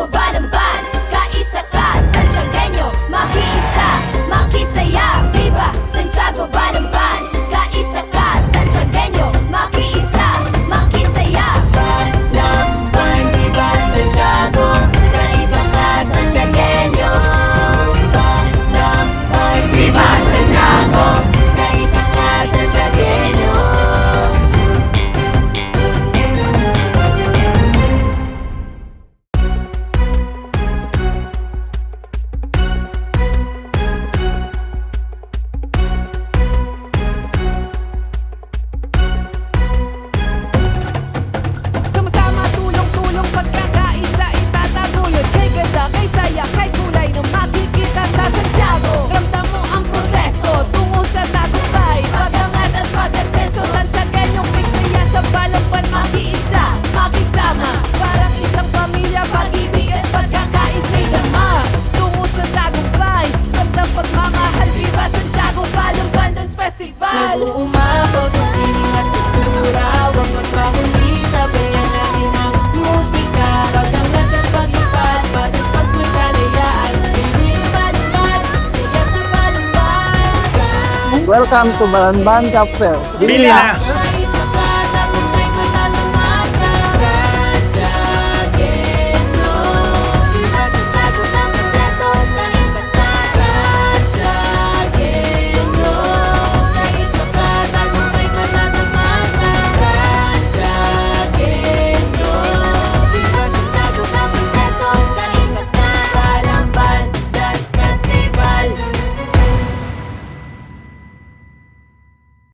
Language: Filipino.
Santiago, Balamban, kaisa ka, Santiagueño, makiisa, makisaya. Viva Santiago, Balamban, kaisa ka, Santiagueño, makiisa, makisaya. Balamban, viva Santiago, kaisa ka, Santiagueño. Balamban, viva Santiago, kaisa ka, Santiagueño. Sama-sama, tulong-tulong, pagkakaisa, itataguyod. Kay ganda, kay saya, kay kulay nung makikita sa Santiago. Ramdam mo ang progreso, tungo sa tagumpay, pag-angat at pag-asenso. Santiagueñong may saya sa Balamban, makiisa, makisama. Parang isang pamilya, pag-ibig at pagkakaisa'y dama. Tungo sa tagumpay, ramdam pagmamahal. Viva Santiago, Balamban Dance Festival. Nag-uumapaw sa sining at kultura, huwag magpahuli, sabayan natin ang musika. Pag-angat at pag-ipad, pagaspas mo'y kalayaan. Piling Balamban, saya sa Balamban. Welcome to Balamban Cup Fair. Bili na!